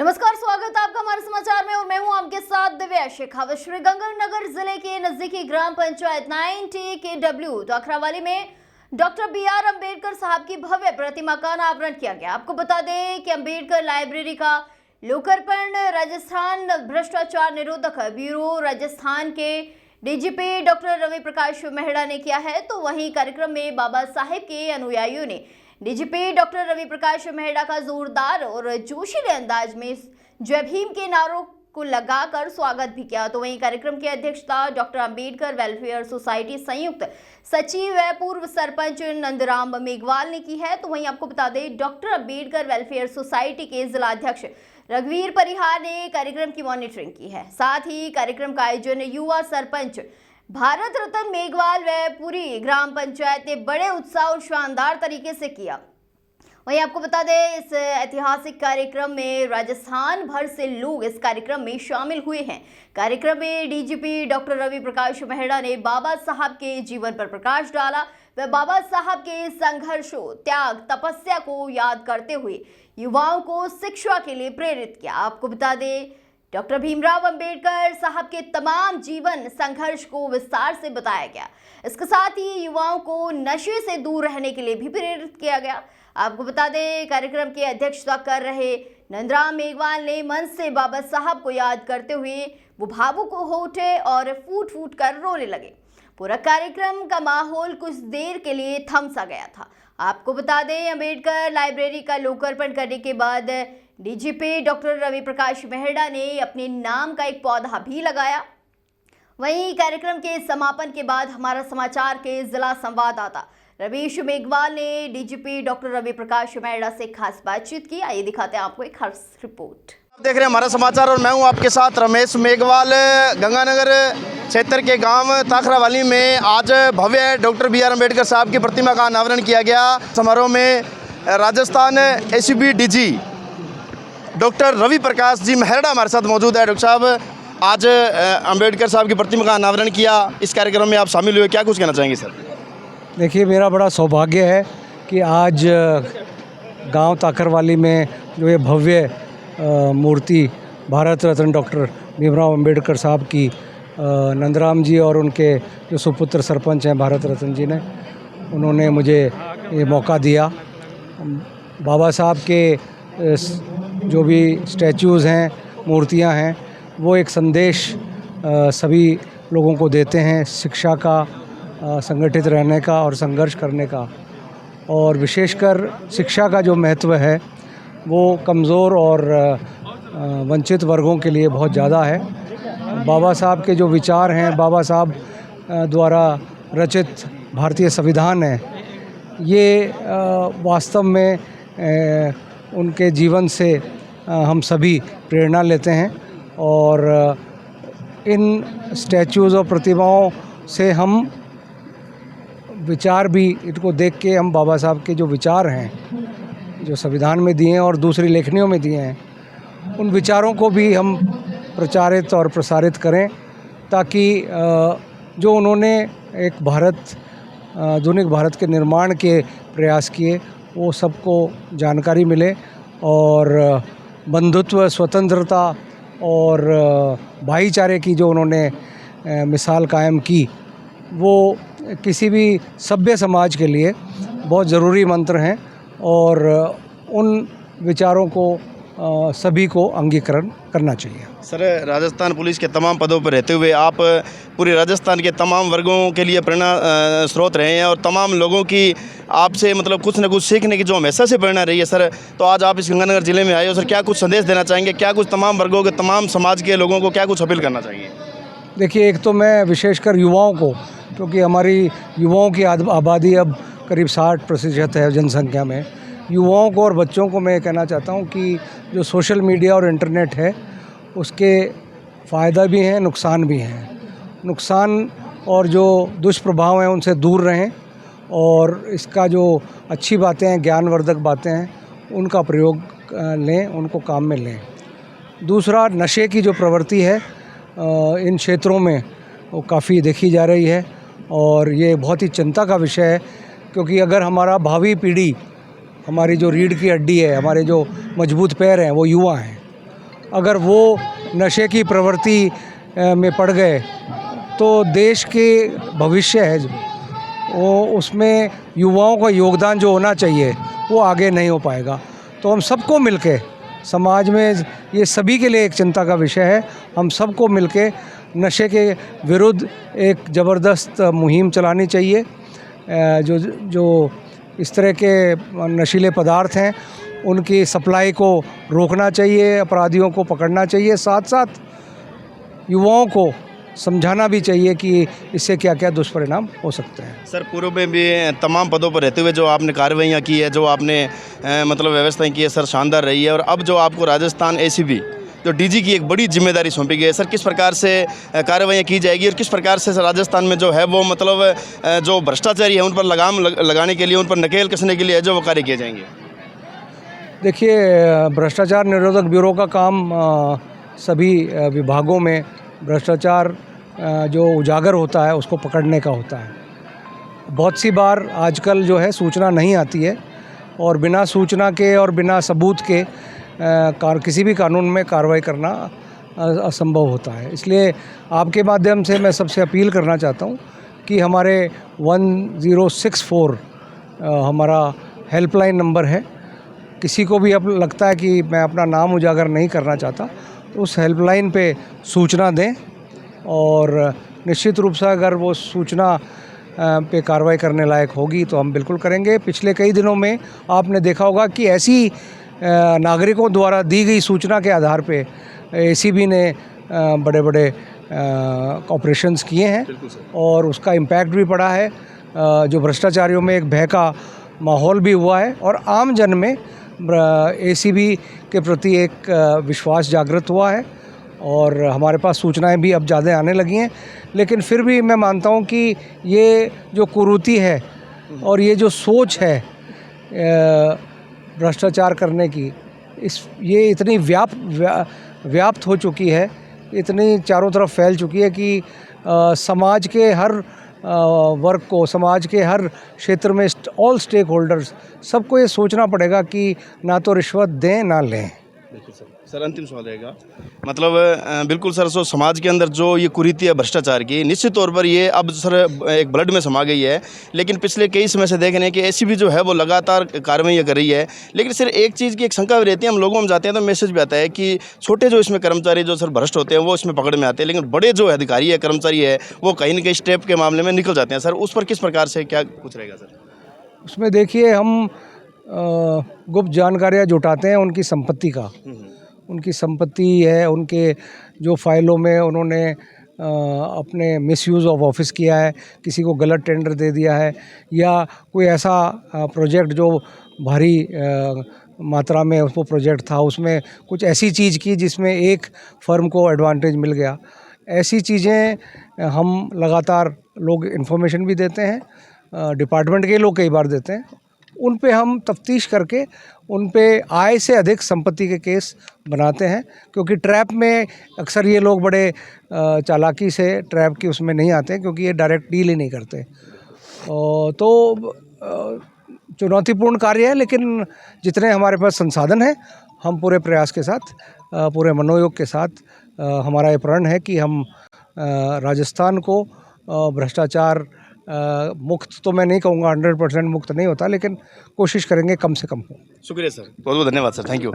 नमस्कार, स्वागत है आपका हमारे समाचार में और मैं हूं आपके साथ दिव्या शेखावत। श्रीगंगानगर जिले के नजदीकी ग्राम पंचायत 9T KW टाकरावाली में डॉक्टर BR अम्बेडकर साहब की भव्य प्रतिमा का अनावरण किया गया। आपको बता दें कि अम्बेडकर लाइब्रेरी का लोकार्पण राजस्थान भ्रष्टाचार निरोधक ब्यूरो राजस्थान के DGP डॉक्टर रवि प्रकाश मेहड़ा ने किया है। तो वहीं कार्यक्रम में बाबा साहेब के अनुयायियों ने DGP डॉक्टर रवि प्रकाश मेहड़ा का जोरदार और जोशीले अंदाज में जय भीम के नारों को लगाकर स्वागत भी किया। तो वहीं कार्यक्रम की अध्यक्षता डॉक्टर अम्बेडकर वेलफेयर सोसाइटी संयुक्त सचिव व पूर्व सरपंच नंदराम मेघवाल ने की है। तो वहीं आपको बता दें, डॉक्टर अम्बेडकर वेलफेयर सोसाइटी के जिलाध्यक्ष रघुवीर परिहार ने कार्यक्रम की मॉनिटरिंग की है। साथ ही कार्यक्रम का आयोजन युवा सरपंच भारत रत्न मेघवाल व पूरी ग्राम पंचायत ने बड़े उत्साह और शानदार तरीके से किया। वहीं आपको बता दें, इस ऐतिहासिक कार्यक्रम में राजस्थान भर से लोग इस कार्यक्रम में शामिल हुए हैं। कार्यक्रम में DGP डॉक्टर रवि प्रकाश मेहड़ा ने बाबा साहब के जीवन पर प्रकाश डाला व बाबा साहब के संघर्षों, त्याग, तपस्या को याद करते हुए युवाओं को शिक्षा के लिए प्रेरित किया। आपको बता दें, डॉक्टर भीमराव अंबेडकर साहब के तमाम जीवन संघर्ष को विस्तार से बताया गया। इसके साथ ही युवाओं को नशे से दूर रहने के लिए भी प्रेरित किया गया। आपको बता दें, कार्यक्रम की अध्यक्षता कर रहे नंदराम मेघवाल ने मंच से बाबा साहब को याद करते हुए वो भावुक हो उठे और फूट फूट कर रोने लगे। पूरा कार्यक्रम का माहौल कुछ देर के लिए थम सा गया था। आपको बता दें, अम्बेडकर लाइब्रेरी का लोकार्पण करने के बाद DGP डॉक्टर रवि प्रकाश मेहड़ा ने अपने नाम का एक पौधा भी लगाया। वहीं कार्यक्रम के समापन के बाद हमारा समाचार के जिला संवाददाता रवीश मेघवाल ने DGP डॉक्टर रवि प्रकाश मेहड़ा से खास बातचीत की। आइए दिखाते हैं आपको एक खास रिपोर्ट। आप देख रहे हैं हमारा समाचार और मैं हूं आपके साथ रमेश मेघवाल। गंगानगर क्षेत्र के गांव टाकरावाली में आज भव्य डॉक्टर BR अम्बेडकर साहब की प्रतिमा का अनावरण किया गया। समारोह में Rajasthan ACP DG doctor Ravi Prakash ji Mehra हमारे साथ मौजूद है। डॉक्टर साहब, आज अम्बेडकर साहब की प्रतिमा का अनावरण किया, इस कार्यक्रम में आप शामिल हुए, क्या कुछ कहना चाहेंगे सर? देखिए, मेरा बड़ा सौभाग्य है कि आज गांव टाकरावाली में जो ये भव्य मूर्ति भारत रत्न डॉक्टर भीमराव अम्बेडकर साहब की नंदराम जी और उनके जो सुपुत्र सरपंच हैं भारत रत्न जी ने, उन्होंने मुझे ये मौका दिया। बाबा साहब के जो भी स्टैचूज़ हैं, मूर्तियां हैं, वो एक संदेश सभी लोगों को देते हैं, शिक्षा का, संगठित रहने का और संघर्ष करने का। और विशेषकर शिक्षा का जो महत्व है वो कमज़ोर और वंचित वर्गों के लिए बहुत ज़्यादा है। बाबा साहब के जो विचार हैं, बाबा साहब द्वारा रचित भारतीय संविधान है, ये वास्तव में उनके जीवन से हम सभी प्रेरणा लेते हैं। और इन स्टैचूज़ और प्रतिमाओं से हम विचार भी, इनको देख के हम बाबा साहब के जो विचार हैं, जो संविधान में दिए हैं और दूसरी लेखनियों में दिए हैं, उन विचारों को भी हम प्रचारित और प्रसारित करें, ताकि जो उन्होंने एक आधुनिक भारत के निर्माण के प्रयास किए, वो सबको जानकारी मिले और बंधुत्व, स्वतंत्रता और भाईचारे की जो उन्होंने मिसाल कायम की, वो किसी भी सभ्य समाज के लिए बहुत ज़रूरी मंत्र हैं और उन विचारों को सभी को अंगीकरण करना चाहिए। सर, राजस्थान पुलिस के तमाम पदों पर रहते हुए आप पूरे राजस्थान के तमाम वर्गों के लिए प्रेरणा स्रोत रहे हैं और तमाम लोगों की आपसे मतलब कुछ न कुछ सीखने की जो हमेशा से प्रेरणा रही है सर। तो आज आप इस गंगानगर जिले में आए हो सर, क्या कुछ संदेश देना चाहेंगे? क्या कुछ तमाम वर्गों के, तमाम समाज के लोगों को क्या कुछ अपील करना चाहिए? देखिए, एक तो मैं विशेषकर युवाओं को, क्योंकि हमारी युवाओं की आबादी अब करीब 60% है जनसंख्या में, युवाओं को और बच्चों को मैं कहना चाहता हूं कि जो सोशल मीडिया और इंटरनेट है, उसके फ़ायदा भी हैं, नुकसान भी हैं। नुकसान और जो दुष्प्रभाव हैं उनसे दूर रहें और इसका जो अच्छी बातें हैं, ज्ञानवर्धक बातें हैं, उनका प्रयोग लें, उनको काम में लें। दूसरा, नशे की जो प्रवृत्ति है इन क्षेत्रों में वो काफ़ी देखी जा रही है और ये बहुत ही चिंता का विषय है, क्योंकि अगर हमारा भावी पीढ़ी, हमारी जो रीढ़ की हड्डी है, हमारे जो मजबूत पैर हैं, वो युवा हैं, अगर वो नशे की प्रवृत्ति में पड़ गए तो देश के भविष्य है वो उसमें युवाओं का योगदान जो होना चाहिए वो आगे नहीं हो पाएगा। तो हम सबको मिलके समाज में ये सभी के लिए एक चिंता का विषय है। हम सबको मिलके नशे के विरुद्ध एक ज़बरदस्त मुहिम चलानी चाहिए। जो इस तरह के नशीले पदार्थ हैं उनकी सप्लाई को रोकना चाहिए, अपराधियों को पकड़ना चाहिए, साथ साथ युवाओं को समझाना भी चाहिए कि इससे क्या क्या दुष्परिणाम हो सकते हैं। सर, पूर्व में भी तमाम पदों पर रहते हुए जो आपने कार्रवाइयाँ की है, जो आपने मतलब व्यवस्थाएं की है सर, शानदार रही है। और अब जो आपको राजस्थान एसीबी जो डीजी की एक बड़ी जिम्मेदारी सौंपी गई है सर, किस प्रकार से कार्रवाइयाँ की जाएगी और किस प्रकार से सर राजस्थान में जो है वो मतलब जो भ्रष्टाचारी है उन पर लगाम लगाने के लिए, उन पर नकेल कसने के लिए जो वो कार्य किए जाएंगे? देखिए, भ्रष्टाचार निरोधक ब्यूरो का काम सभी विभागों में भ्रष्टाचार जो उजागर होता है उसको पकड़ने का होता है। बहुत सी बार आजकल जो है सूचना नहीं आती है और बिना सूचना के और बिना सबूत के किसी भी कानून में कार्रवाई करना असंभव होता है। इसलिए आपके माध्यम से मैं सबसे अपील करना चाहता हूँ कि हमारे 1064 हमारा हेल्पलाइन नंबर है। किसी को भी अब लगता है कि मैं अपना नाम उजागर नहीं करना चाहता तो उस हेल्पलाइन पे सूचना दें और निश्चित रूप से अगर वो सूचना पे कार्रवाई करने लायक होगी तो हम बिल्कुल करेंगे। पिछले कई दिनों में आपने देखा होगा कि ऐसी नागरिकों द्वारा दी गई सूचना के आधार पे एसीबी ने बड़े बड़े ऑपरेशंस किए हैं और उसका इम्पैक्ट भी पड़ा है। जो भ्रष्टाचारियों में एक भय का माहौल भी हुआ है और आम जन में एसीबी के प्रति एक विश्वास जागृत हुआ है और हमारे पास सूचनाएं भी अब ज़्यादा आने लगी हैं। लेकिन फिर भी मैं मानता हूं कि ये जो कुरीति है और ये जो सोच है भ्रष्टाचार करने की, ये इतनी व्याप्त हो चुकी है, इतनी चारों तरफ फैल चुकी है कि समाज के हर वर्ग को, समाज के हर क्षेत्र में ऑल स्टेक होल्डर्स सबको ये सोचना पड़ेगा कि ना तो रिश्वत दें ना लें। सर, अंतिम सवाल रहेगा, मतलब बिल्कुल सर, सो समाज के अंदर जो ये कुरीति है भ्रष्टाचार की, निश्चित तौर पर ये अब सर एक ब्लड में समा गई है। लेकिन पिछले कई समय से देख रहे हैं कि एसीबी जो है वो लगातार कार्रवाइयाँ कर रही है। लेकिन सर एक चीज़ की एक शंका भी रहती है, हम लोगों में जाते हैं तो मैसेज भी आता है कि छोटे जो इसमें कर्मचारी जो सर भ्रष्ट होते हैं वो इसमें पकड़ में आते हैं, लेकिन बड़े जो अधिकारी है, कर्मचारी है, वो कहीं ना कहीं स्टेप के मामले में निकल जाते हैं। सर उस पर किस प्रकार से क्या कुछ रहेगा सर? उसमें देखिए, हम गुप्त जानकारियाँ जुटाते हैं उनकी संपत्ति का, उनकी संपत्ति है, उनके जो फाइलों में उन्होंने अपने मिसयूज़ ऑफ ऑफिस किया है, किसी को गलत टेंडर दे दिया है, या कोई ऐसा प्रोजेक्ट जो भारी मात्रा में वो प्रोजेक्ट था उसमें कुछ ऐसी चीज़ की जिसमें एक फर्म को एडवांटेज मिल गया। ऐसी चीज़ें हम लगातार लोग इन्फॉर्मेशन भी देते हैं, डिपार्टमेंट के लोग कई बार देते हैं। उन पे हम तफ्तीश करके उन पे आय से अधिक संपत्ति के केस बनाते हैं, क्योंकि ट्रैप में अक्सर ये लोग बड़े चालाकी से ट्रैप की उसमें नहीं आते क्योंकि ये डायरेक्ट डील ही नहीं करते। तो चुनौतीपूर्ण कार्य है, लेकिन जितने हमारे पास संसाधन हैं हम पूरे प्रयास के साथ, पूरे मनोयोग के साथ हमारा ये प्रण है कि हम राजस्थान को भ्रष्टाचार मुक्त, तो मैं नहीं कहूँगा 100% मुक्त नहीं होता, लेकिन कोशिश करेंगे कम से कम हो। शुक्रिया सर, बहुत बहुत धन्यवाद सर, थैंक यू।